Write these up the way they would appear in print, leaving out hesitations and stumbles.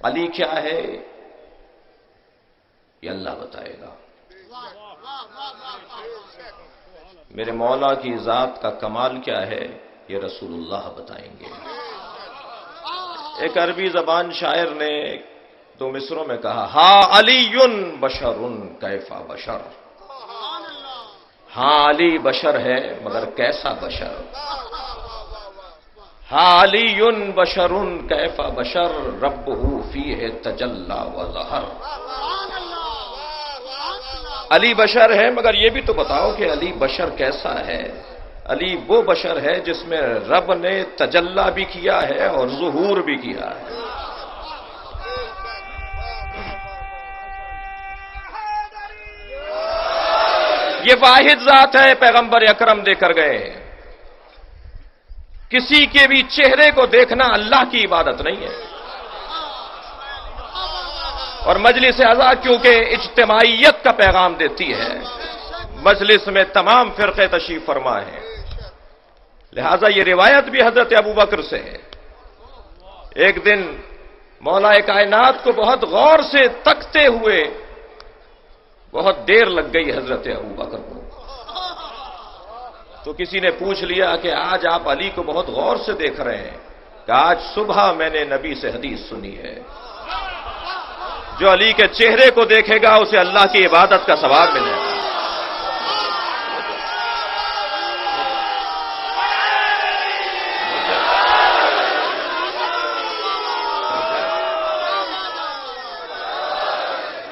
علی کیا ہے یہ اللہ بتائے گا. میرے مولا کی ذات کا کمال کیا ہے یہ رسول اللہ بتائیں گے. ایک عربی زبان شاعر نے 2 مصروں میں کہا ہا علی بشر کیفا بشر. ہاں علی بشر ہے مگر کیسا بشر. ہاں علی بشر کیفا بشر ربہ فیہ تجلی وظہر. علی بشر ہے مگر یہ بھی تو بتاؤ کہ علی بشر کیسا ہے. علی وہ بشر ہے جس میں رب نے تجلی بھی کیا ہے اور ظہور بھی کیا ہے. یہ واحد ذات ہے پیغمبر اکرم دے کر گئے. کسی کے بھی چہرے کو دیکھنا اللہ کی عبادت نہیں ہے. اور مجلس اعضا کیونکہ اجتماعیت کا پیغام دیتی ہے، مجلس میں تمام فرقے تشریف فرما ہیں، لہذا یہ روایت بھی حضرت ابو بکر سے ہے. ایک دن مولا کائنات کو بہت غور سے تکتے ہوئے بہت دیر لگ گئی حضرت ابو بکر کو. تو کسی نے پوچھ لیا کہ آج آپ علی کو بہت غور سے دیکھ رہے ہیں. کہ آج صبح میں نے نبی سے حدیث سنی ہے، جو علی کے چہرے کو دیکھے گا اسے اللہ کی عبادت کا ثواب ملے گا.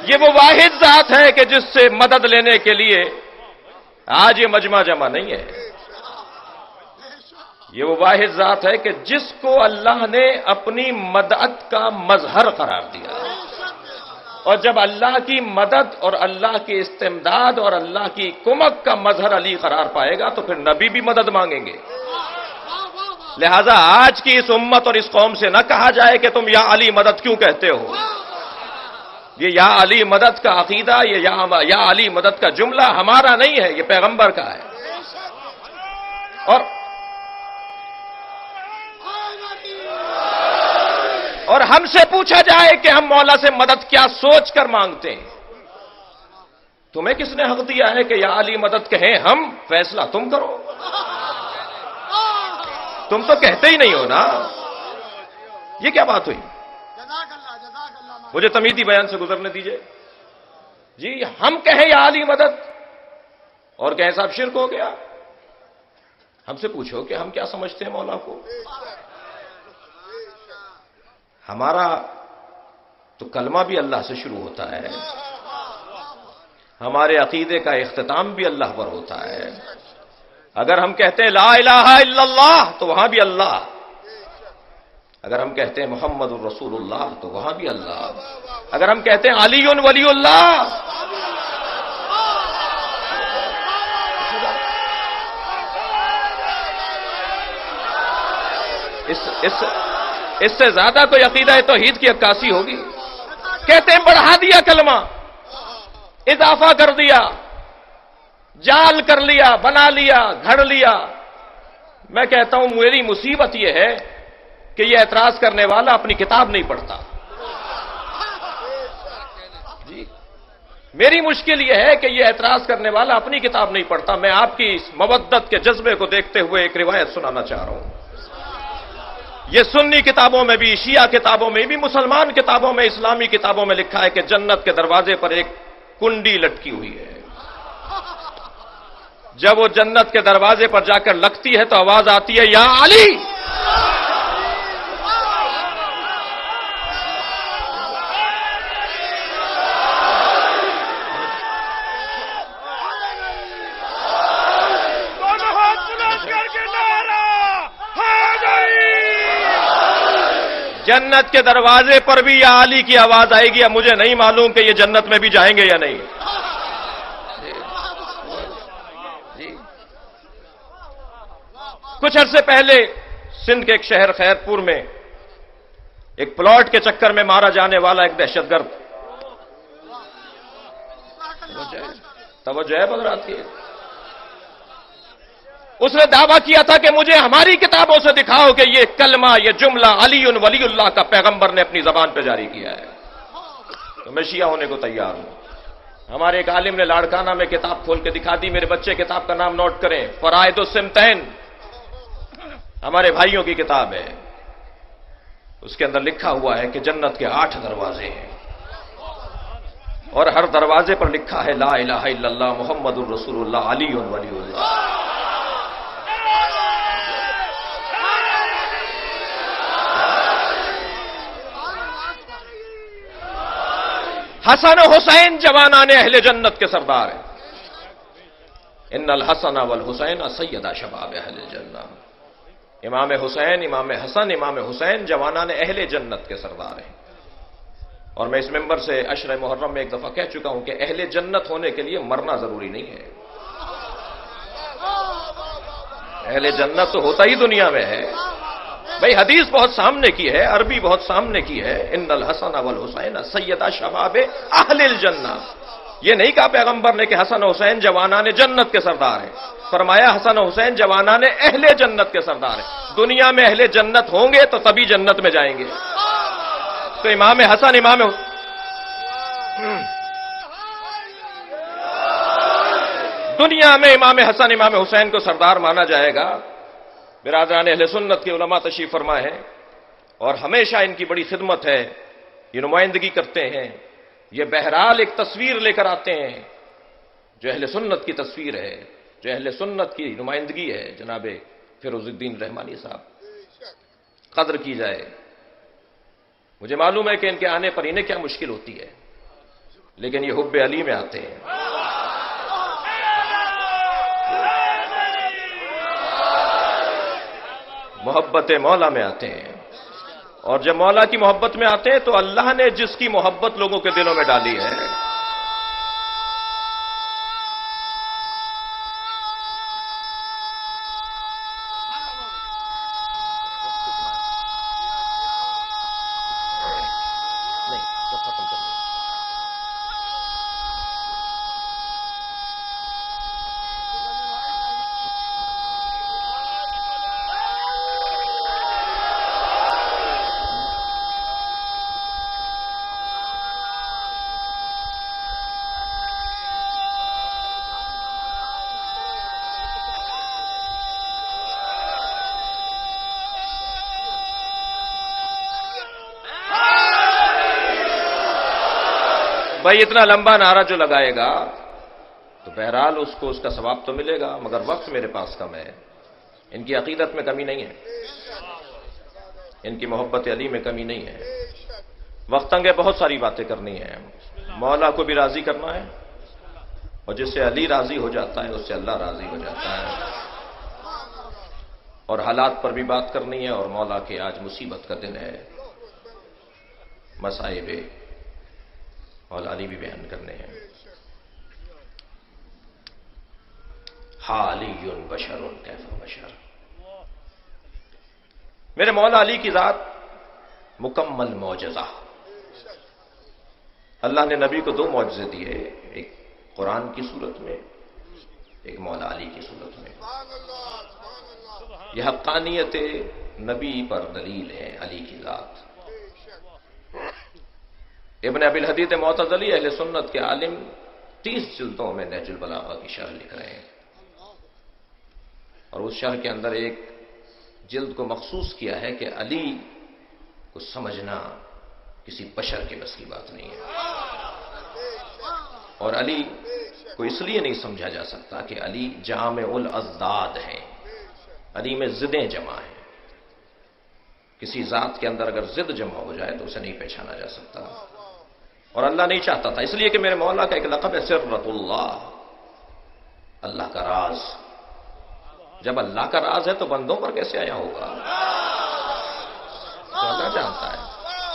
یہ وہ واحد ذات ہے کہ جس سے مدد لینے کے لیے آج یہ مجمع جمع نہیں ہے. یہ وہ واحد ذات ہے کہ جس کو اللہ نے اپنی مدد کا مظہر قرار دیا. اور جب اللہ کی مدد اور اللہ کی استمداد اور اللہ کی کمک کا مظہر علی قرار پائے گا تو پھر نبی بھی مدد مانگیں گے. لہذا آج کی اس امت اور اس قوم سے نہ کہا جائے کہ تم یا علی مدد کیوں کہتے ہو. یہ یا علی مدد کا عقیدہ، یہ یا علی مدد کا جملہ ہمارا نہیں ہے، یہ پیغمبر کا ہے. اور ہم سے پوچھا جائے کہ ہم مولا سے مدد کیا سوچ کر مانگتے ہیں، تمہیں کس نے حق دیا ہے کہ یا علی مدد کہیں ہم؟ فیصلہ تم کرو. تم تو کہتے ہی نہیں ہو نا. یہ کیا بات ہوئی؟ مجھے تمیدی بیان سے گزرنے دیجئے. جی ہم کہیں یا علی مدد اور کہیں صاحب شرک ہو گیا. ہم سے پوچھو کہ ہم کیا سمجھتے ہیں مولا کو. ہمارا تو کلمہ بھی اللہ سے شروع ہوتا ہے، ہمارے عقیدے کا اختتام بھی اللہ پر ہوتا ہے. اگر ہم کہتے ہیں لا الہ الا اللہ تو وہاں بھی اللہ. اگر ہم کہتے ہیں محمد الرسول اللہ تو وہاں بھی اللہ. اگر ہم کہتے ہیں علی ولی اللہ اس سے زیادہ کوئی عقیدہ توحید کی عکاسی ہوگی. کہتے ہیں بڑھا دیا کلمہ، اضافہ کر دیا، جال کر لیا، بنا لیا، گھڑ لیا. میں کہتا ہوں میری مصیبت یہ ہے کہ یہ اعتراض کرنے والا اپنی کتاب نہیں پڑھتا. جی میری مشکل یہ ہے کہ یہ اعتراض کرنے والا اپنی کتاب نہیں پڑھتا. میں آپ کی اس مودت کے جذبے کو دیکھتے ہوئے ایک روایت سنانا چاہ رہا ہوں. یہ سنی کتابوں میں بھی، شیعہ کتابوں میں بھی، مسلمان کتابوں میں، اسلامی کتابوں میں لکھا ہے کہ جنت کے دروازے پر ایک کنڈی لٹکی ہوئی ہے. جب وہ جنت کے دروازے پر جا کر لگتی ہے تو آواز آتی ہے یا علی. جنت کے دروازے پر بھی یا علی کی آواز آئے گی. اب مجھے نہیں معلوم کہ یہ جنت میں بھی جائیں گے یا نہیں. کچھ عرصے پہلے سندھ کے ایک شہر خیرپور میں ایک پلاٹ کے چکر میں مارا جانے والا ایک دہشت گرد، توجہ ہے بدرات کی، اس نے دعویٰ کیا تھا کہ مجھے ہماری کتابوں سے دکھاؤ کہ یہ کلمہ، یہ جملہ علی ولی اللہ کا پیغمبر نے اپنی زبان پہ جاری کیا ہے، تو میں شیعہ ہونے کو تیار ہوں۔ ہمارے ایک عالم نے لاڑکانہ میں کتاب کھول کے دکھا دی، میرے بچے کتاب کا نام نوٹ کریں، فرائض السمتین، ہمارے بھائیوں کی کتاب ہے، اس کے اندر لکھا ہوا ہے کہ جنت کے 8 دروازے ہیں، اور ہر دروازے پر لکھا ہے لا الہ الا اللہ محمد الرسول اللہ علی ولی اللہ۔ حسن و حسین جوانان اہل جنت کے سردار ہیں، ان الحسن والحسین سیدا شباب اہل الجنہ۔ امام حسین، امام حسن، امام حسین جوانان اہل جنت کے سردار ہیں، اور میں اس ممبر سے عشر محرم میں ایک دفعہ کہہ چکا ہوں کہ اہل جنت ہونے کے لیے مرنا ضروری نہیں ہے، اہل جنت تو ہوتا ہی دنیا میں ہے بھئی، حدیث بہت سامنے کی ہے، عربی بہت سامنے کی ہے، ان الحسن والحسین سیدا شباب اہل الجنہ۔ یہ نہیں کہا پیغمبر نے کہ حسن و حسین جوانان جنت کے سردار ہیں، فرمایا حسن و حسین جوانان اہل جنت کے سردار ہیں، دنیا میں اہل جنت ہوں گے تو تبھی جنت میں جائیں گے۔ تو امام حسن، دنیا میں امام حسن، امام حسین کو سردار مانا جائے گا۔ برادران اہل سنت کے علماء تشریف فرما ہے، اور ہمیشہ ان کی بڑی خدمت ہے، یہ نمائندگی کرتے ہیں، یہ بہرحال ایک تصویر لے کر آتے ہیں جو اہل سنت کی تصویر ہے، جو اہل سنت کی نمائندگی ہے، جناب فیروز الدین رحمانی صاحب، قدر کی جائے۔ مجھے معلوم ہے کہ ان کے آنے پر انہیں کیا مشکل ہوتی ہے، لیکن یہ حب علی میں آتے ہیں۔ محبت مولا میں آتے ہیں، اور جب مولا کی محبت میں آتے ہیں تو اللہ نے جس کی محبت لوگوں کے دلوں میں ڈالی ہے، بھائی اتنا لمبا نعرہ جو لگائے گا تو بہرحال اس کو اس کا ثواب تو ملے گا، مگر وقت میرے پاس کم ہے۔ ان کی عقیدت میں کمی نہیں ہے، ان کی محبت علی میں کمی نہیں ہے، وقت تنگ ہے، بہت ساری باتیں کرنی ہیں، مولا کو بھی راضی کرنا ہے، اور جس سے علی راضی ہو جاتا ہے اس سے اللہ راضی ہو جاتا ہے، اور حالات پر بھی بات کرنی ہے، اور مولا کے آج مصیبت کا دن ہے، مصائب مولا علی بھی بیان کرنے ہیں۔ علی بشر کیف بشر، میرے مولا علی کی ذات مکمل معجزہ۔ اللہ نے نبی کو 2 معجزے دیے، ایک قرآن کی صورت میں، ایک مولا علی کی صورت میں۔ یہ حقانیت نبی پر دلیل ہے علی کی ذات۔ ابن ابی الحدید معتزلی اہل سنت کے عالم 30 جلدوں میں نہج البلاغہ کی شرح لکھ رہے ہیں، اور اس شرح کے اندر ایک جلد کو مخصوص کیا ہے کہ علی کو سمجھنا کسی بشر کے بس کی بات نہیں ہے، اور علی کو اس لیے نہیں سمجھا جا سکتا کہ علی جامع الاضداد ہیں، علی میں ضدیں جمع ہیں، کسی ذات کے اندر اگر ضد جمع ہو جائے تو اسے نہیں پہچانا جا سکتا، اور اللہ نہیں چاہتا تھا، اس لیے کہ میرے مولا کا ایک لقب ہے سرۃ اللہ، اللہ کا راز۔ جب اللہ کا راز ہے تو بندوں پر کیسے آیا ہوگا؟ تو اللہ جانتا ہے۔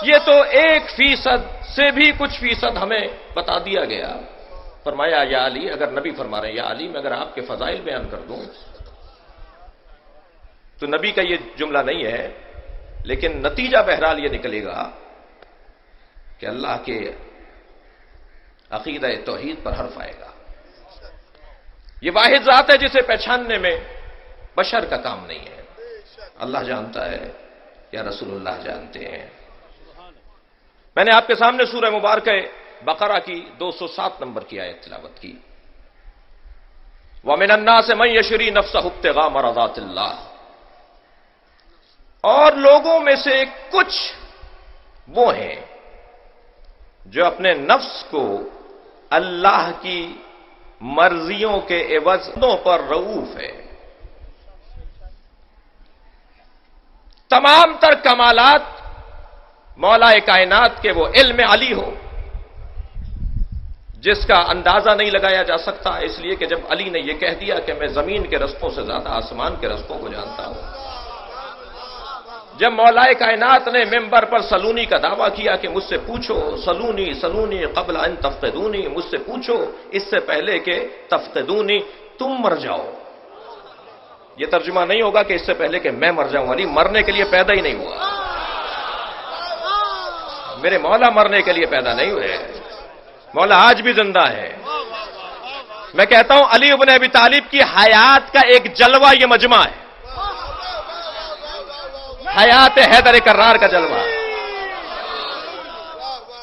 یہ تو 1% سے بھی کچھ فیصد ہمیں بتا دیا گیا۔ فرمایا یا علی، اگر نبی فرما رہے ہیں یا علی میں اگر آپ کے فضائل بیان کر دوں تو نبی کا یہ جملہ نہیں ہے، لیکن نتیجہ بہرحال یہ نکلے گا کہ اللہ کے عقیدہ توحید پر حرف آئے گا۔ یہ واحد ذات ہے جسے پہچاننے میں بشر کا کام نہیں ہے. اللہ جانتا ہے یا رسول اللہ جانتے ہیں. میں نے آپ کے سامنے سورہ مبارکہ بقرہ کی 207 نمبر کی آیت تلاوت کی. وَمِنَ النَّاسِ مَن يَشْرِي نَفْسَهُ ابْتِغَاءَ مَرْضَاتِ اللَّهِ، اور لوگوں میں سے کچھ وہ ہیں جو اپنے نفس کو اللہ کی مرضیوں کے عوضوں پر رؤوف ہے. تمام تر کمالات مولا کائنات کے وہ علم علی ہو جس کا اندازہ نہیں لگایا جا سکتا، اس لیے کہ جب علی نے یہ کہہ دیا کہ میں زمین کے رستوں سے زیادہ آسمان کے رستوں کو جانتا ہوں. جب مولا کائنات نے ممبر پر سلونی کا دعویٰ کیا کہ مجھ سے پوچھو، سلونی سلونی قبل ان تفقدونی، مجھ سے پوچھو اس سے پہلے کہ تفقدونی، تم مر جاؤ. یہ ترجمہ نہیں ہوگا کہ اس سے پہلے کہ میں مر جاؤں. علی مرنے کے لیے پیدا ہی نہیں ہوا. میرے مولا مرنے کے لیے پیدا نہیں ہوئے. مولا آج بھی زندہ ہے. میں کہتا ہوں علی ابن ابی طالب کی حیات کا ایک جلوہ یہ مجمع ہے. حیات حیدر کرار کا جلوہ.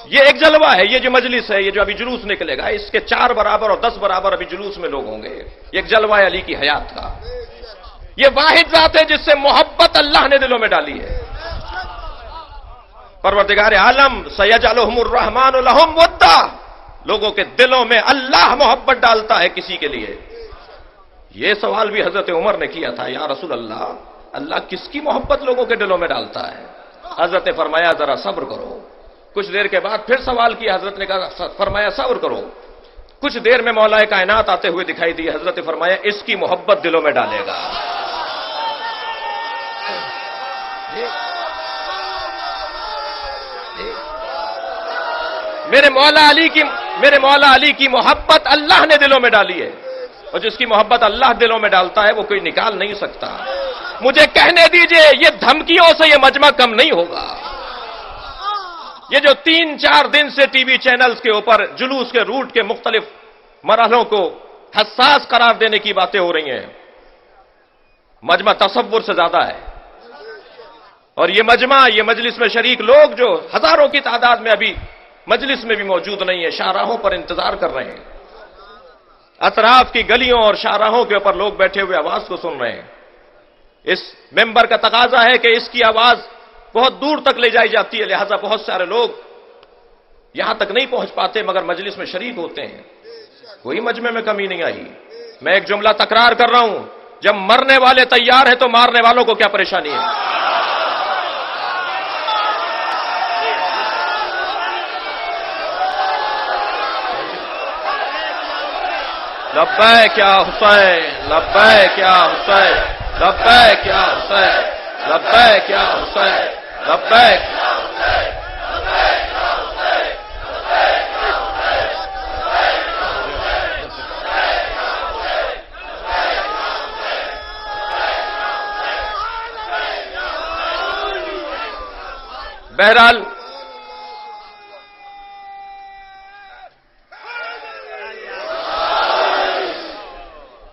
یہ ایک جلوہ ہے. یہ جو مجلس ہے، یہ جو ابھی جلوس نکلے گا، اس کے 4 برابر اور 10 برابر ابھی جلوس میں لوگ ہوں گے. یہ ایک جلوہ ہے علی کی حیات کا. یہ واحد ذات ہے جس سے محبت اللہ نے دلوں میں ڈالی ہے. پروردگار عالم سیجعلہم الرحمن لہم ودا، لوگوں کے دلوں میں اللہ محبت ڈالتا ہے کسی کے لیے. یہ سوال بھی حضرت عمر نے کیا تھا، یا رسول اللہ، اللہ کس کی محبت لوگوں کے دلوں میں ڈالتا ہے؟ حضرت نے فرمایا ذرا صبر کرو. کچھ دیر کے بعد پھر سوال کیا، حضرت نے کہا فرمایا صبر کرو. کچھ دیر میں مولا کائنات آتے ہوئے دکھائی دی. حضرت نے فرمایا اس کی محبت دلوں میں ڈالے گا. میرے مولا علی کی محبت اللہ نے دلوں میں ڈالی ہے، اور جس کی محبت اللہ دلوں میں ڈالتا ہے وہ کوئی نکال نہیں سکتا. مجھے کہنے دیجئے یہ دھمکیوں سے یہ مجمع کم نہیں ہوگا. یہ جو 3-4 دن سے ٹی وی چینلز کے اوپر جلوس کے روٹ کے مختلف مرحلوں کو حساس قرار دینے کی باتیں ہو رہی ہیں، مجمع تصور سے زیادہ ہے. اور یہ مجمع، یہ مجلس میں شریک لوگ جو ہزاروں کی تعداد میں ابھی مجلس میں بھی موجود نہیں ہے، شاہراہوں پر انتظار کر رہے ہیں. اطراف کی گلیوں اور شاہراہوں کے اوپر لوگ بیٹھے ہوئے آواز کو سن رہے ہیں. اس ممبر کا تقاضا ہے کہ اس کی آواز بہت دور تک لے جائی جاتی ہے، لہذا بہت سارے لوگ یہاں تک نہیں پہنچ پاتے مگر مجلس میں شریک ہوتے ہیں. کوئی مجمع میں کمی نہیں آئی. میں ایک جملہ تکرار کر رہا ہوں، جب مرنے والے تیار ہیں تو مارنے والوں کو کیا پریشانی ہے؟ لبیک یا حسین، لبیک یا حسین، لبیک یا حسین، لبیک یا حسین، لبیک. بہرحال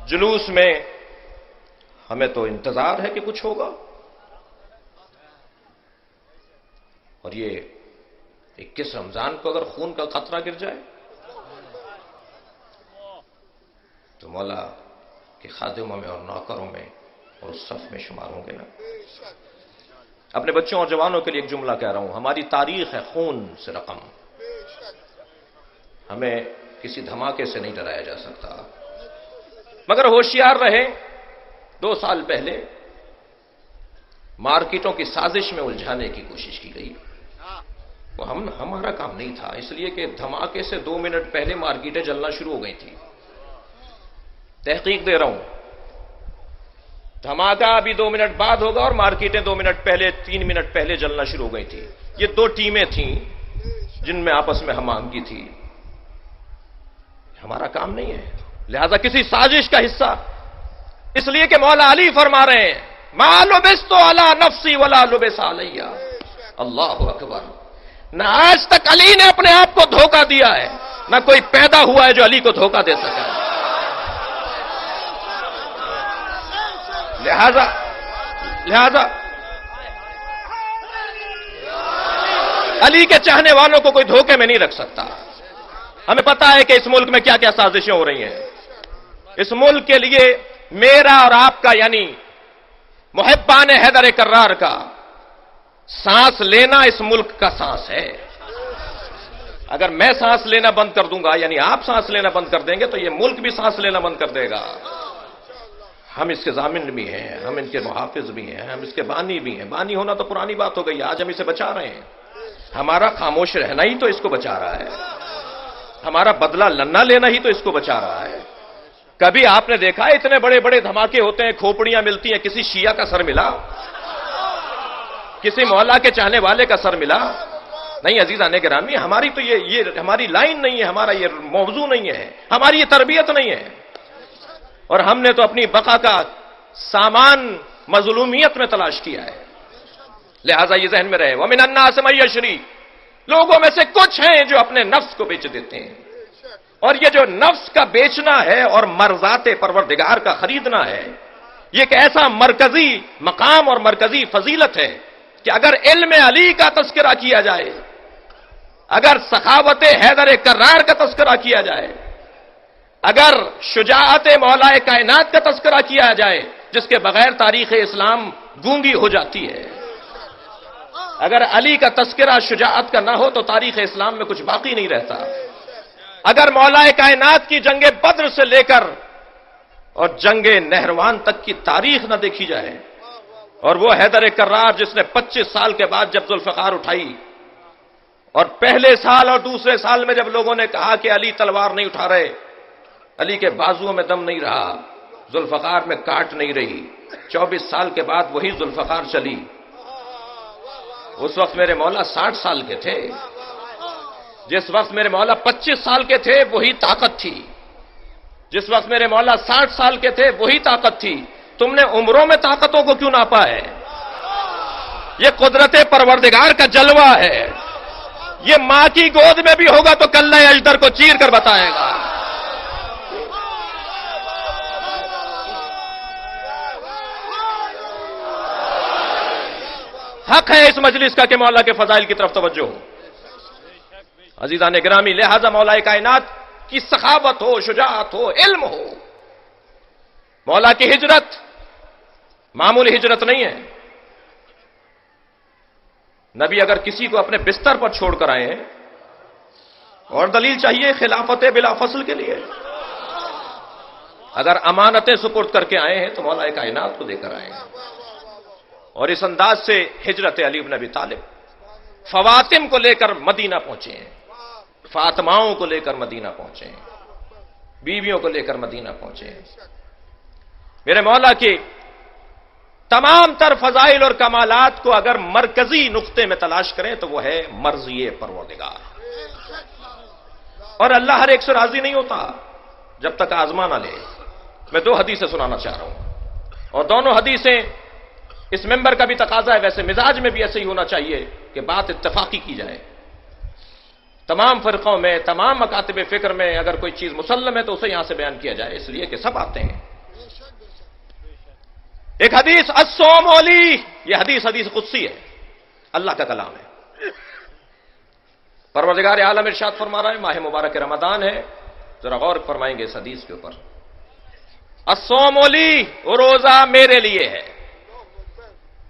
جلوس میں ہمیں تو انتظار ہے کہ کچھ ہوگا، اور یہ 21 رمضان کو اگر خون کا قطرہ گر جائے تو مولا کے خادموں میں اور نوکروں میں اور اس صف میں شمار ہوں گے نا. اپنے بچوں اور جوانوں کے لیے ایک جملہ کہہ رہا ہوں، ہماری تاریخ ہے خون سے رقم. ہمیں کسی دھماکے سے نہیں ڈرایا جا سکتا. مگر ہوشیار رہیں. 2 سال پہلے مارکیٹوں کی سازش میں الجھانے کی کوشش کی گئی. وہ ہمارا کام نہیں تھا، اس لیے کہ دھماکے سے 2 منٹ پہلے مارکیٹیں جلنا شروع ہو گئی تھی. تحقیق دے رہا ہوں، دھماکہ ابھی 2 منٹ بعد ہوگا اور مارکیٹیں 2 منٹ پہلے 3 منٹ پہلے جلنا شروع ہو گئی تھی. یہ 2 ٹیمیں تھیں جن میں آپس میں ہم آہنگی تھی. ہمارا کام نہیں ہے، لہذا کسی سازش کا حصہ. اس لیے کہ مولا علی فرما رہے ہیں ما لبست علی نفسی ولا لبس علی. اللہ اکبر. نہ آج تک علی نے اپنے آپ کو دھوکہ دیا ہے، نہ کوئی پیدا ہوا ہے جو علی کو دھوکہ دے سکا. لہذا علی کے چاہنے والوں کو کوئی دھوکے میں نہیں رکھ سکتا. ہمیں پتا ہے کہ اس ملک میں کیا کیا سازشیں ہو رہی ہیں. اس ملک کے لیے میرا اور آپ کا یعنی محبان حیدر کرار کا سانس لینا اس ملک کا سانس ہے. اگر میں سانس لینا بند کر دوں گا یعنی آپ سانس لینا بند کر دیں گے تو یہ ملک بھی سانس لینا بند کر دے گا. ہم اس کے ضامن بھی ہیں, ہم ان کے محافظ بھی ہیں, ہم اس کے بانی بھی ہیں. بانی ہونا تو پرانی بات ہو گئی, آج ہم اسے بچا رہے ہیں. ہمارا خاموش رہنا ہی تو اس کو بچا رہا ہے, ہمارا بدلہ لنا لینا ہی تو اس کو بچا رہا ہے. کبھی آپ نے دیکھا اتنے بڑے بڑے دھماکے ہوتے ہیں, کھوپڑیاں ملتی ہیں, کسی شیعہ کا سر ملا, کسی مولا کے چاہنے والے کا سر ملا؟ نہیں عزیزان گرامی, ہماری تو یہ ہماری لائن نہیں ہے, ہمارا یہ موضوع نہیں ہے, ہماری یہ تربیت نہیں ہے. اور ہم نے تو اپنی بقا کا سامان مظلومیت میں تلاش کیا ہے. لہذا یہ ذہن میں رہے, وَمِنَ النَّاسِ مَن يَشْرِي, لوگوں میں سے کچھ ہیں جو اپنے نفس کو بیچ دیتے ہیں. اور یہ جو نفس کا بیچنا ہے اور مرضات پروردگار کا خریدنا ہے, یہ ایک ایسا مرکزی مقام اور مرکزی فضیلت ہے کہ اگر علم علی کا تذکرہ کیا جائے, اگر سخاوت حیدر کرار کا تذکرہ کیا جائے, اگر شجاعت مولا کائنات کا تذکرہ کیا جائے جس کے بغیر تاریخ اسلام گونگی ہو جاتی ہے, اگر علی کا تذکرہ شجاعت کا نہ ہو تو تاریخ اسلام میں کچھ باقی نہیں رہتا. اگر مولا کائنات کی جنگ بدر سے لے کر اور جنگ نہروان تک کی تاریخ نہ دیکھی جائے, اور وہ حیدر کرار جس نے 25 سال کے بعد جب ذوالفقار اٹھائی, اور پہلے سال اور دوسرے سال میں جب لوگوں نے کہا کہ علی تلوار نہیں اٹھا رہے, علی کے بازوؤں میں دم نہیں رہا, ذوالفقار میں کاٹ نہیں رہی, 24 سال کے بعد وہی ذوالفقار چلی. اس وقت میرے مولا 60 سال کے تھے, جس وقت میرے مولا 25 سال کے تھے وہی طاقت تھی, جس وقت میرے مولا 60 سال کے تھے وہی طاقت تھی. تم نے عمروں میں طاقتوں کو کیوں ناپا ہے؟ یہ قدرت پروردگار کا جلوہ ہے. یہ ماں کی گود میں بھی ہوگا تو کلہ اجدر کو چیر کر بتائے گا. حق ہے اس مجلس کا کہ مولا کے فضائل کی طرف توجہ ہو. عزیزان گرامی, لہذا مولا کائنات کی سخاوت ہو, شجاعت ہو, علم ہو. مولا کی ہجرت معمولی ہجرت نہیں ہے. نبی اگر کسی کو اپنے بستر پر چھوڑ کر آئے ہیں, اور دلیل چاہیے خلافت بلا فصل کے لیے, اگر امانتیں سپرد کر کے آئے ہیں تو مولا کائنات کو دے کر آئے ہیں. اور اس انداز سے ہجرت علی بن ابی طالب فواتم کو لے کر مدینہ پہنچے ہیں, فاطماؤں کو لے کر مدینہ پہنچے ہیں, بیویوں کو لے کر مدینہ پہنچے ہیں. میرے مولا کے تمام تر فضائل اور کمالات کو اگر مرکزی نقطے میں تلاش کریں تو وہ ہے مرضی پروردگار. اور اللہ ہر ایک سے راضی نہیں ہوتا جب تک آزما نہ لے. میں 2 حدیثیں سنانا چاہ رہا ہوں, اور دونوں حدیثیں اس ممبر کا بھی تقاضا ہے, ویسے مزاج میں بھی ایسے ہی ہونا چاہیے کہ بات اتفاقی کی جائے. تمام فرقوں میں, تمام مکاتب فکر میں اگر کوئی چیز مسلم ہے تو اسے یہاں سے بیان کیا جائے, اس لیے کہ سب آتے ہیں. ایک حدیث الصوم لی, یہ حدیث قدسی ہے, اللہ کا کلام ہے. پروردگار عالم ارشاد فرما رہا ہے, ماہ مبارک رمضان ہے, ذرا غور فرمائیں گے اس حدیث کے اوپر. الصوم لی, روزہ میرے لیے ہے.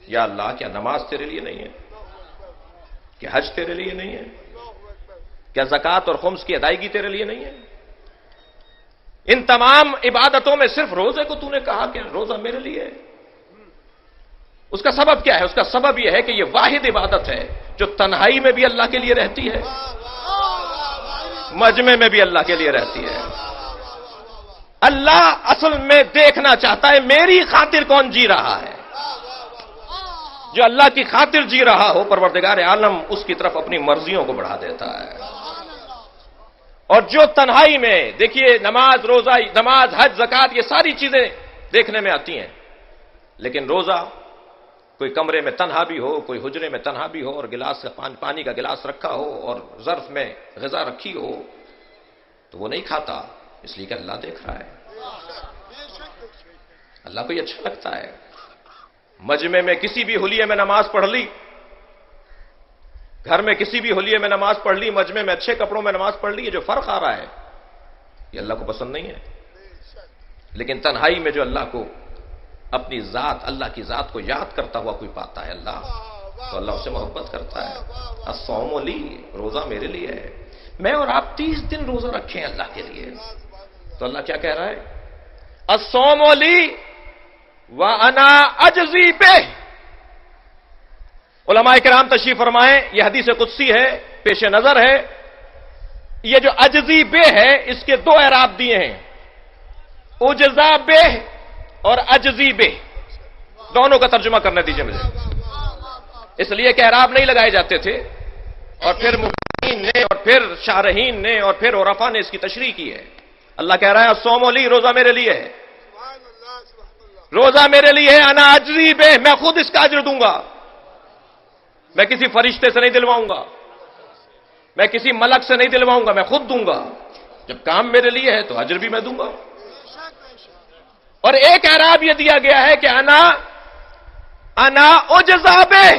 یا اللہ, کیا نماز تیرے لیے نہیں ہے؟ کیا حج تیرے لیے نہیں ہے؟ کیا زکوٰۃ اور خمس کی ادائیگی تیرے لیے نہیں ہے؟ ان تمام عبادتوں میں صرف روزے کو تو نے کہا کہ روزہ میرے لیے ہے. اس کا سبب کیا ہے؟ اس کا سبب یہ ہے کہ یہ واحد عبادت ہے جو تنہائی میں بھی اللہ کے لیے رہتی ہے, مجمع میں بھی اللہ کے لیے رہتی ہے. اللہ اصل میں دیکھنا چاہتا ہے میری خاطر کون جی رہا ہے. جو اللہ کی خاطر جی رہا ہو, پروردگار عالم اس کی طرف اپنی مرضیوں کو بڑھا دیتا ہے. اور جو تنہائی میں, دیکھیے نماز, روزہ, نماز, حج, زکوٰۃ, یہ ساری چیزیں دیکھنے میں آتی ہیں, لیکن روزہ کوئی کمرے میں تنہا بھی ہو, کوئی حجرے میں تنہا بھی ہو, اور گلاس پانی کا گلاس رکھا ہو اور ظرف میں غذا رکھی ہو, تو وہ نہیں کھاتا, اس لیے کہ اللہ دیکھ رہا ہے. اللہ کو یہ اچھا لگتا ہے. مجمع میں کسی بھی حلیے میں نماز پڑھ لی, گھر میں کسی بھی حلیے میں نماز پڑھ لی, مجمع میں اچھے کپڑوں میں نماز پڑھ لی, یہ جو فرق آ رہا ہے یہ اللہ کو پسند نہیں ہے. لیکن تنہائی میں جو اللہ کو اپنی ذات, اللہ کی ذات کو یاد کرتا ہوا کوئی پاتا ہے اللہ, تو اللہ اسے محبت کرتا ہے. الصوم لی, روزہ میرے لیے ہے. میں اور آپ 30 دن روزہ رکھیں اللہ کے لیے, تو اللہ کیا کہہ رہا ہے؟ الصوم لی وانا اجزی بہ. علماء کرام تشریف فرمائیں, یہ حدیث قدسی ہے, پیش نظر ہے. یہ جو اجزی بہ ہے اس کے 2 اعراب دیے ہیں, اجزا بہ اور اجزی بہ. دونوں کا ترجمہ کرنے دیجیے مجھے, اس لیے کہ اعراب نہیں لگائے جاتے تھے, اور پھر مفسرین نے اور پھر شارحین نے اور پھر عرفاء نے اس کی تشریح کی ہے. اللہ کہہ رہا ہے الصوم لی, روزہ میرے لیے ہے, روزہ میرے لیے ہے. انا اجزی بہ, میں خود اس کا اجر دوں گا. میں کسی فرشتے سے نہیں دلواؤں گا, میں کسی ملک سے نہیں دلواؤں گا, میں خود دوں گا. جب کام میرے لیے ہے تو اجر بھی میں دوں گا. اور ایک اعراب یہ دیا گیا ہے کہ انا اجزا بہ,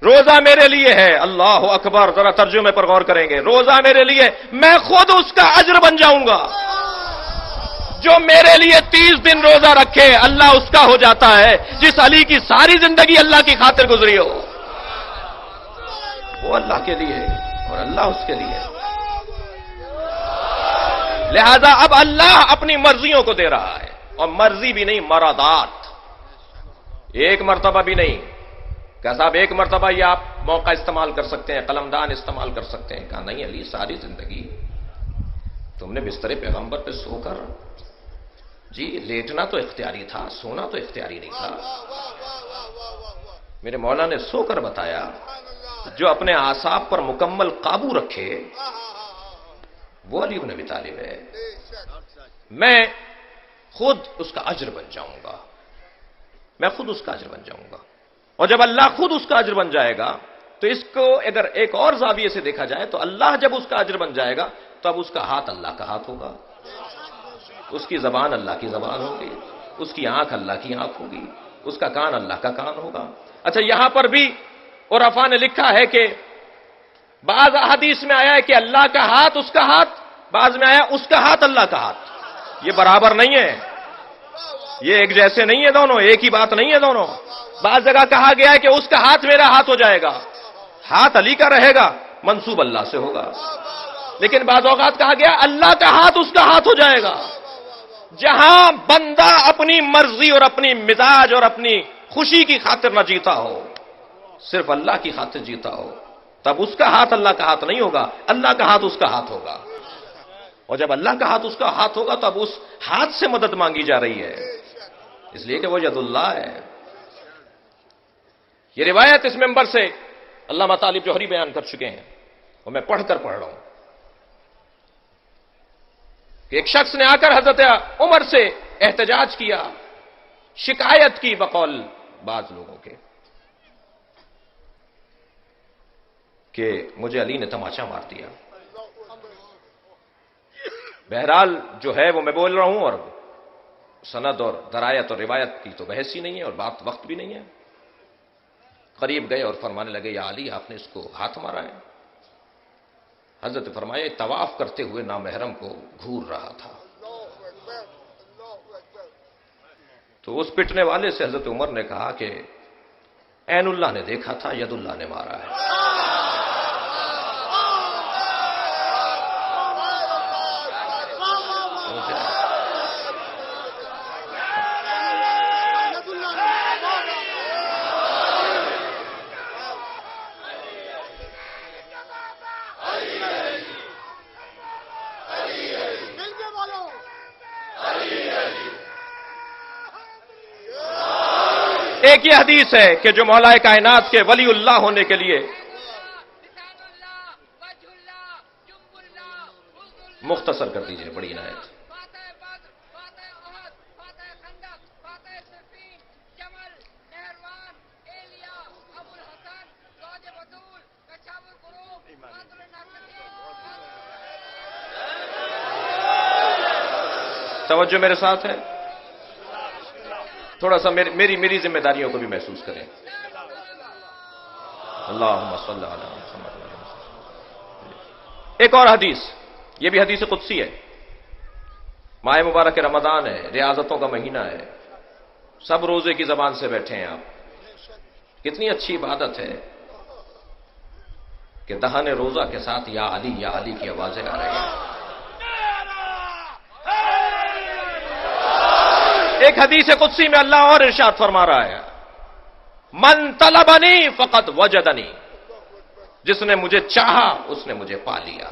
روزہ میرے لیے ہے. اللہ اکبر, ذرا ترجمے پر غور کریں گے. روزہ میرے لیے, میں خود اس کا اجر بن جاؤں گا. جو میرے لیے 30 دن روزہ رکھے اللہ اس کا ہو جاتا ہے. جس علی کی ساری زندگی اللہ کی خاطر گزری ہو, وہ اللہ کے لیے اور اللہ اس کے لیے. لہذا اب اللہ اپنی مرضیوں کو دے رہا ہے, اور مرضی بھی نہیں, مرادات. ایک مرتبہ بھی نہیں. کہ صاحب ایک مرتبہ یہ آپ موقع استعمال کر سکتے ہیں, قلمدان استعمال کر سکتے ہیں. کہا نہیں علی, ساری زندگی تم نے بستر پیغمبر پہ سو کر, جی لیٹنا تو اختیاری تھا, سونا تو اختیاری نہیں تھا. میرے مولا نے سو کر بتایا, جو اپنے اعصاب پر مکمل قابو رکھے وہ علی بن ابی طالب ہے. میں خود اس کا اجر بن جاؤں گا, میں خود اس کا اجر بن جاؤں گا. اور جب اللہ خود اس کا اجر بن جائے گا تو اس کو اگر ایک اور زاویے سے دیکھا جائے تو اللہ جب اس کا اجر بن جائے گا تو اب اس کا ہاتھ اللہ کا ہاتھ ہوگا, اس کی زبان اللہ کی زبان ہوگی, اس کی آنکھ اللہ کی آنکھ ہوگی, اس کا کان اللہ کا کان ہوگا. اچھا, یہاں پر بھی عرفاء نے لکھا ہے کہ بعض احادیث میں آیا ہے کہ اللہ کا ہاتھ اس کا ہاتھ, بعض میں آیا اس کا ہاتھ اللہ کا ہاتھ. یہ برابر نہیں ہے, یہ ایک جیسے نہیں ہے, دونوں ایک ہی بات نہیں ہے دونوں. بعض جگہ کہا گیا ہے کہ اس کا ہاتھ میرا ہاتھ ہو جائے گا, ہاتھ علی کا رہے گا, منسوب اللہ سے ہوگا. لیکن بعض اوقات کہا گیا اللہ کا ہاتھ اس کا ہاتھ ہو جائے گا. جہاں بندہ اپنی مرضی اور اپنی مزاج اور اپنی خوشی کی خاطر نہ جیتا ہو, صرف اللہ کی خاطر جیتا ہو, تب اس کا ہاتھ اللہ کا ہاتھ نہیں ہوگا, اللہ کا ہاتھ اس کا ہاتھ ہوگا. اور جب اللہ کا ہاتھ اس کا ہاتھ ہوگا تو اب اس ہاتھ سے مدد مانگی جا رہی ہے, اس لیے کہ وہ ید اللہ ہے. یہ روایت اس ممبر سے علامہ طالب جوہری بیان کر چکے ہیں, اور میں پڑھ رہا ہوں کہ ایک شخص نے آ کر حضرت عمر سے احتجاج کیا, شکایت کی بقول بعض لوگوں کے کہ مجھے علی نے تماچا مار دیا. بہرحال جو ہے وہ میں بول رہا ہوں, اور سند اور درایت اور روایت کی تو بحث ہی نہیں ہے, اور بات وقت بھی نہیں ہے. قریب گئے اور فرمانے لگے یا علی, آپ نے اس کو ہاتھ مارا ہے. حضرت فرمائے طواف کرتے ہوئے نامحرم کو گھور رہا تھا. تو اس پٹنے والے سے حضرت عمر نے کہا کہ عین اللہ نے دیکھا تھا, ید اللہ نے مارا ہے. ایک یہ حدیث ہے کہ جو مولا کائنات کے ولی اللہ ہونے کے لیے مختصر کر دیجئے, بڑی عنایت. توجہ میرے ساتھ ہے. تھوڑا سا میری ذمہ داریوں کو بھی محسوس کریں. اللہم صلی علی محمد. ایک اور حدیث، یہ بھی حدیث قدسی ہے. ماہ مبارک رمضان ہے، ریاضتوں کا مہینہ ہے، سب روزے کی زبان سے بیٹھے ہیں آپ. کتنی اچھی عبادت ہے کہ دہن روزہ کے ساتھ یا علی کی آوازیں آ رہی ہیں. ایک حدیث قدسی میں اللہ اور ارشاد فرما رہا ہے، من طلبنی فقد وجدنی، جس نے مجھے چاہا اس نے مجھے پا لیا.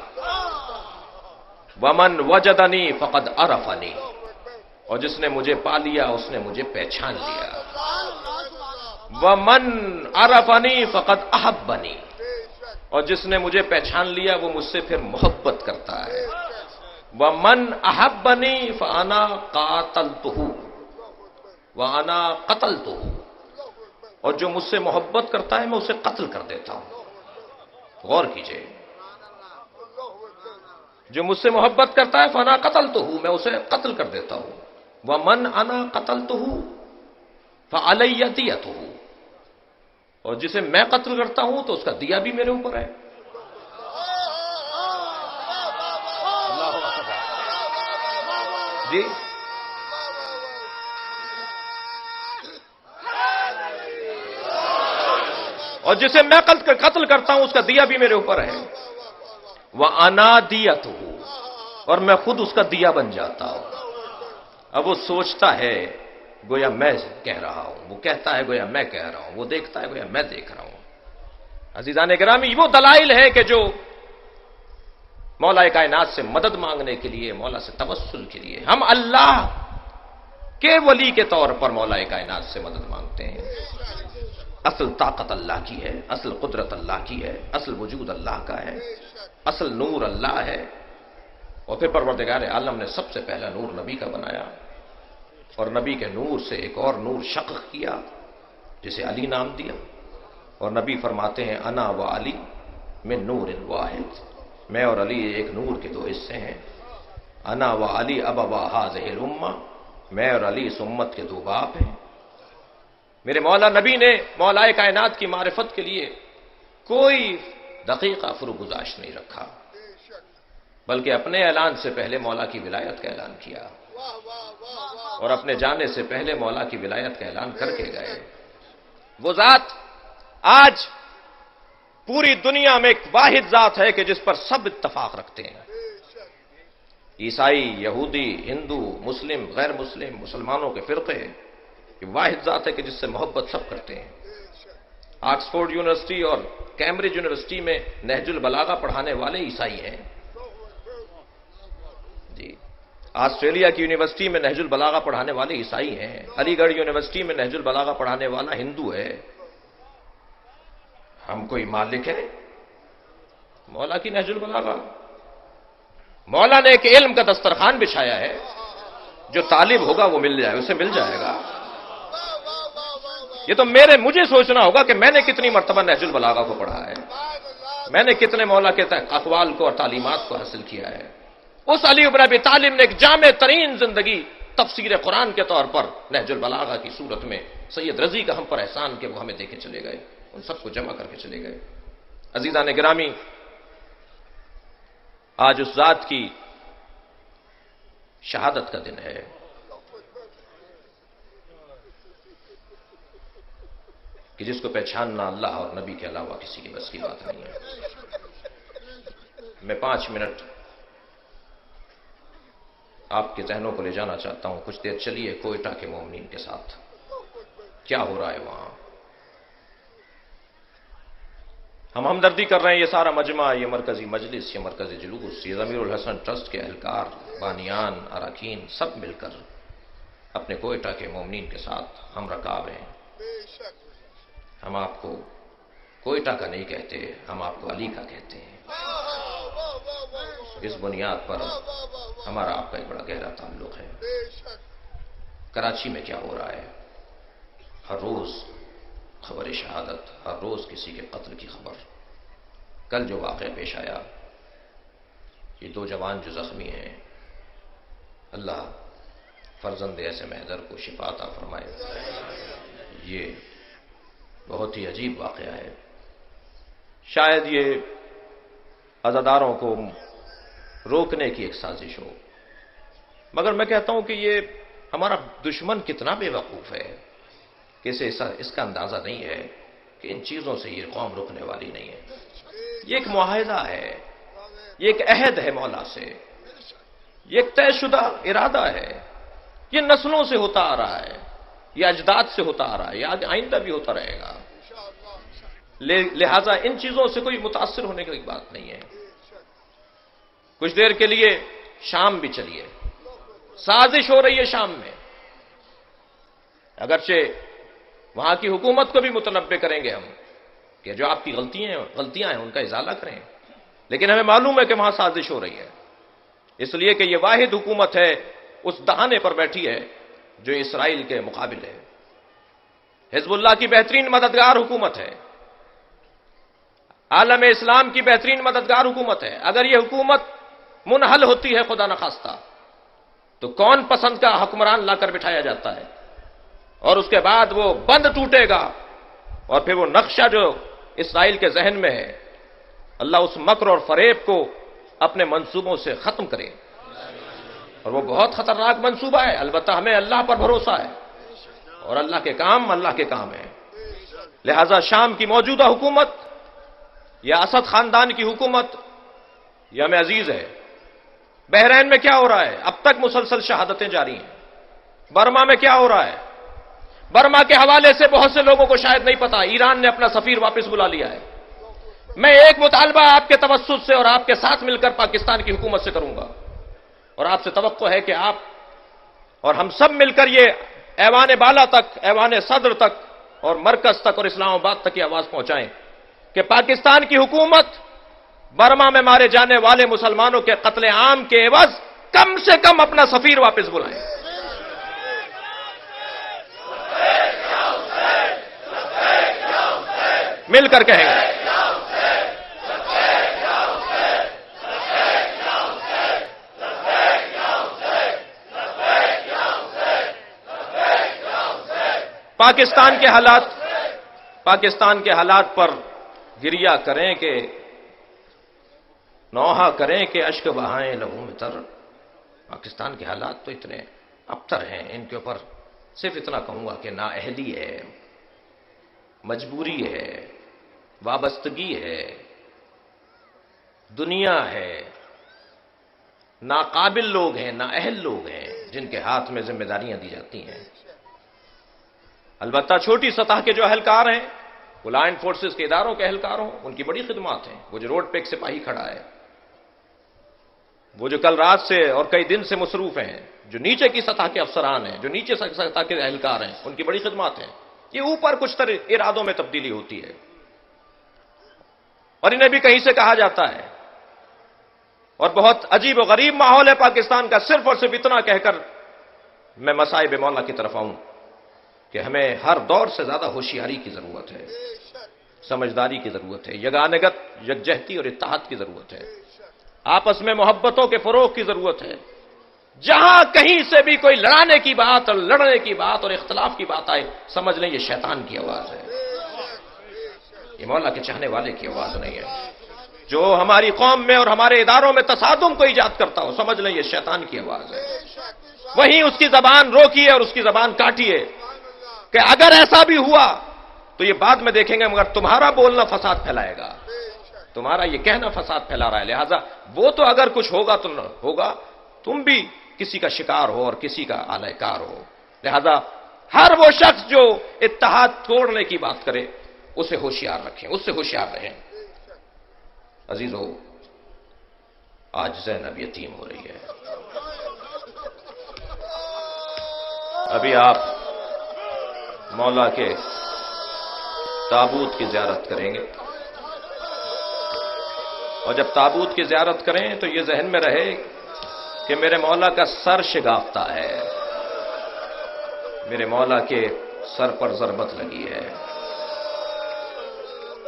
ومن وجدنی فقد عرفنی، اور جس نے مجھے پا لیا اس نے مجھے پہچان لیا. ومن عرفنی فقد احبنی، اور جس نے مجھے پہچان لیا وہ مجھ سے پھر محبت کرتا ہے. ومن احبنی فانا قاتلتہ وانا قتلتہ، اور جو مجھ سے محبت کرتا ہے میں اسے قتل کر دیتا ہوں. غور کیجئے، جو مجھ سے محبت کرتا ہے فانا قتلتہ، میں اسے قتل کر دیتا ہوں. ومن انا قتلتہ فعلی دیتہ، اور جسے میں قتل کرتا ہوں تو اس کا دیا بھی میرے اوپر ہے. جی اور جسے میں قتل کرتا ہوں اس کا دیا بھی میرے اوپر ہے. وَأَنَا دِيَتُهُ، اور میں خود اس کا دیا بن جاتا ہوں. اب وہ سوچتا ہے گویا میں کہہ رہا ہوں، وہ کہتا ہے گویا میں کہہ رہا ہوں، وہ دیکھتا ہے گویا میں دیکھ رہا ہوں. عزیزان گرامی، وہ دلائل ہے کہ جو مولا کائنات سے مدد مانگنے کے لیے، مولا سے توسل کے لیے ہم اللہ کے ولی کے طور پر مولا کائنات سے مدد مانگتے ہیں. اصل طاقت اللہ کی ہے، اصل قدرت اللہ کی ہے، اصل وجود اللہ کا ہے، اصل نور اللہ ہے. اور پھر پروردگار عالم نے سب سے پہلا نور نبی کا بنایا، اور نبی کے نور سے ایک اور نور شق کیا جسے علی نام دیا. اور نبی فرماتے ہیں انا و علی من نور واحد، میں اور علی ایک نور کے دو حصے ہیں. انا و علی ابوا هذه الامه، میں اور علی اس امت کے دو باپ ہیں. میرے مولا نبی نے مولا کائنات کی معرفت کے لیے کوئی دقیقہ فروگزاشت نہیں رکھا، بلکہ اپنے اعلان سے پہلے مولا کی ولایت کا اعلان کیا، اور اپنے جانے سے پہلے مولا کی ولایت کا اعلان کر کے گئے. وہ ذات آج پوری دنیا میں ایک واحد ذات ہے کہ جس پر سب اتفاق رکھتے ہیں. عیسائی، یہودی، ہندو، مسلم، غیر مسلم، مسلمانوں کے فرقے، یہ واحد ذات ہے کہ جس سے محبت سب کرتے ہیں. آکسفورڈ یونیورسٹی اور کیمبرج یونیورسٹی میں نہج البلاغہ پڑھانے والے عیسائی ہیں. جی، آسٹریلیا کی یونیورسٹی میں نہج البلاغہ پڑھانے والے عیسائی ہیں. علی گڑھ یونیورسٹی میں نہج البلاغہ پڑھانے والا ہندو ہے. ہم کوئی مالک ہے مولا کی نہج البلاغہ؟ مولا نے ایک علم کا دسترخوان بچھایا ہے، جو طالب ہوگا وہ مل جائے، اسے مل جائے گا. یہ تو مجھے سوچنا ہوگا کہ میں نے کتنی مرتبہ نہج البلاغہ کو پڑھا ہے، میں نے کتنے مولا کے اقوال کو اور تعلیمات کو حاصل کیا ہے. اس علی بن ابی طالب نے ایک جامع ترین زندگی تفسیر قرآن کے طور پر نہج البلاغہ کی صورت میں سید رضی کا ہم پر احسان کہ وہ ہمیں دے کے چلے گئے، ان سب کو جمع کر کے چلے گئے. عزیزان گرامی، آج اس ذات کی شہادت کا دن ہے. کہ جس کو پہچاننا اللہ اور نبی کے علاوہ کسی کی بس کی بات نہیں ہے. میں 5 منٹ آپ کے ذہنوں کو لے جانا چاہتا ہوں. کچھ دیر چلیے کوئٹہ کے مومنین کے ساتھ، کیا ہو رہا ہے وہاں. ہم ہمدردی کر رہے ہیں، یہ سارا مجمع، یہ مرکزی مجلس، یہ مرکزی جلوس، یہ ضمیر الحسن ٹرسٹ کے اہلکار، بانیان، اراکین، سب مل کر اپنے کوئٹہ کے مومنین کے ساتھ ہم رکاب ہیں. ہم آپ کو کوئٹہ کا نہیں کہتے، ہم آپ کو علی کا کہتے ہیں. اس بنیاد پر ہمارا آپ کا ایک بڑا گہرا تعلق ہے. کراچی میں کیا ہو رہا ہے؟ ہر روز خبر شہادت، ہر روز کسی کے قتل کی خبر. کل جو واقعہ پیش آیا، یہ 2 جوان جو زخمی ہیں، اللہ فرزند ایسے محضر کو شفا عطا فرمائے۔ یہ بہت ہی عجیب واقعہ ہے، شاید یہ عزاداروں کو روکنے کی ایک سازش ہو، مگر میں کہتا ہوں کہ یہ ہمارا دشمن کتنا بے وقوف ہے کہ اسے اس کا اندازہ نہیں ہے کہ ان چیزوں سے یہ قوم رکنے والی نہیں ہے۔ یہ ایک معاہدہ ہے، یہ ایک عہد ہے مولا سے، یہ ایک طے شدہ ارادہ ہے، یہ نسلوں سے ہوتا آ رہا ہے، یہ اجداد سے ہوتا آ رہا ہے، یہ آئندہ بھی ہوتا رہے گا۔ لہذا ان چیزوں سے کوئی متاثر ہونے کی بات نہیں ہے۔ کچھ دیر کے لیے شام بھی چلیے، سازش ہو رہی ہے شام میں، اگرچہ وہاں کی حکومت کو بھی متنبع کریں گے ہم کہ جو آپ کی غلطیاں ہیں ان کا ازالہ کریں، لیکن ہمیں معلوم ہے کہ وہاں سازش ہو رہی ہے، اس لیے کہ یہ واحد حکومت ہے اس دہانے پر بیٹھی ہے جو اسرائیل کے مقابل ہے۔ حزب اللہ کی بہترین مددگار حکومت ہے، عالم اسلام کی بہترین مددگار حکومت ہے۔ اگر یہ حکومت منحل ہوتی ہے خدا نخواستہ تو کون پسند کا حکمران لا کر بٹھایا جاتا ہے، اور اس کے بعد وہ بند ٹوٹے گا، اور پھر وہ نقشہ جو اسرائیل کے ذہن میں ہے، اللہ اس مکر اور فریب کو اپنے منصوبوں سے ختم کرے، اور وہ بہت خطرناک منصوبہ ہے۔ البتہ ہمیں اللہ پر بھروسہ ہے، اور اللہ کے کام اللہ کے کام ہیں۔ لہذا شام کی موجودہ حکومت یا اسد خاندان کی حکومت یہ ہمیں عزیز ہے۔ بحرین میں کیا ہو رہا ہے؟ اب تک مسلسل شہادتیں جاری ہیں۔ برما میں کیا ہو رہا ہے؟ برما کے حوالے سے بہت سے لوگوں کو شاید نہیں پتا، ایران نے اپنا سفیر واپس بلا لیا ہے۔ میں ایک مطالبہ آپ کے توسط سے اور آپ کے ساتھ مل کر پاکستان کی حکومت سے کروں گا، اور آپ سے توقع ہے کہ آپ اور ہم سب مل کر یہ ایوان بالا تک، ایوان صدر تک اور مرکز تک اور اسلام آباد تک یہ آواز پہنچائیں کہ پاکستان کی حکومت برما میں مارے جانے والے مسلمانوں کے قتل عام کے عوض کم سے کم اپنا سفیر واپس بلائیں۔ مل کر کہیں گے۔ پاکستان کے حالات پر گریہ کریں کہ نوحہ کریں کہ اشک بہائیں لہو میں تر۔ پاکستان کے حالات تو اتنے ابتر ہیں، ان کے اوپر صرف اتنا کہوں گا کہ نااہلی ہے، مجبوری ہے، وابستگی ہے، دنیا ہے، ناقابل لوگ ہیں، نااہل لوگ ہیں جن کے ہاتھ میں ذمہ داریاں دی جاتی ہیں۔ البتہ چھوٹی سطح کے جو اہلکار ہیں، وہ لا اینڈ فورسز کے اداروں کے اہلکار ہوں، ان کی بڑی خدمات ہیں۔ وہ جو روڈ پہ ایک سپاہی کھڑا ہے، وہ جو کل رات سے اور کئی دن سے مصروف ہیں، جو نیچے کی سطح کے افسران ہیں، جو نیچے سطح کے اہلکار ہیں، ان کی بڑی خدمات ہیں۔ یہ اوپر کچھ ارادوں میں تبدیلی ہوتی ہے، اور انہیں بھی کہیں سے کہا جاتا ہے، اور بہت عجیب و غریب ماحول ہے پاکستان کا۔ صرف اور صرف اتنا کہہ کر میں مصائب مولا کی طرف آؤں کہ ہمیں ہر دور سے زیادہ ہوشیاری کی ضرورت ہے، سمجھداری کی ضرورت ہے، یگانگت، یکجہتی اور اتحاد کی ضرورت ہے، آپس میں محبتوں کے فروغ کی ضرورت ہے۔ جہاں کہیں سے بھی کوئی لڑانے کی بات اور لڑنے کی بات اور اختلاف کی بات آئے، سمجھ لیں یہ شیطان کی آواز ہے، یہ مولا کے چاہنے والے کی آواز نہیں ہے۔ جو ہماری قوم میں اور ہمارے اداروں میں تصادم کو ایجاد کرتا ہو، سمجھ لیں یہ شیطان کی آواز ہے۔ وہیں اس کی زبان روکیے اور اس کی زبان کاٹیے کہ اگر ایسا بھی ہوا تو یہ بعد میں دیکھیں گے، مگر تمہارا بولنا فساد پھیلائے گا، تمہارا یہ کہنا فساد پھیلا رہا ہے۔ لہذا وہ تو اگر کچھ ہوگا تو ہوگا، تم بھی کسی کا شکار ہو اور کسی کا آلہ کار ہو۔ لہذا ہر وہ شخص جو اتحاد توڑنے کی بات کرے اسے ہوشیار رکھیں، اس سے ہوشیار رہیں۔ عزیزو، آج زینب یتیم ہو رہی ہے۔ ابھی آپ مولا کے تابوت کی زیارت کریں گے، اور جب تابوت کی زیارت کریں تو یہ ذہن میں رہے کہ میرے مولا کا سر شگافتہ ہے، میرے مولا کے سر پر ضربت لگی ہے۔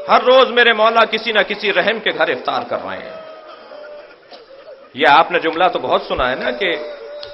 ہر روز میرے مولا کسی نہ کسی رحم کے گھر افطار کر رہے ہیں۔ یہ آپ نے جملہ تو بہت سنا ہے نا کہ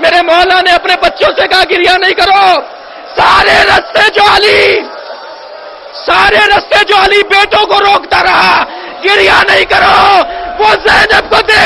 میرے مولا نے اپنے بچوں سے کہا گریہ نہیں کرو، سارے رستے جو علی بیٹوں کو روکتا رہا، گریہ نہیں کرو، وہ زینب کو دیکھ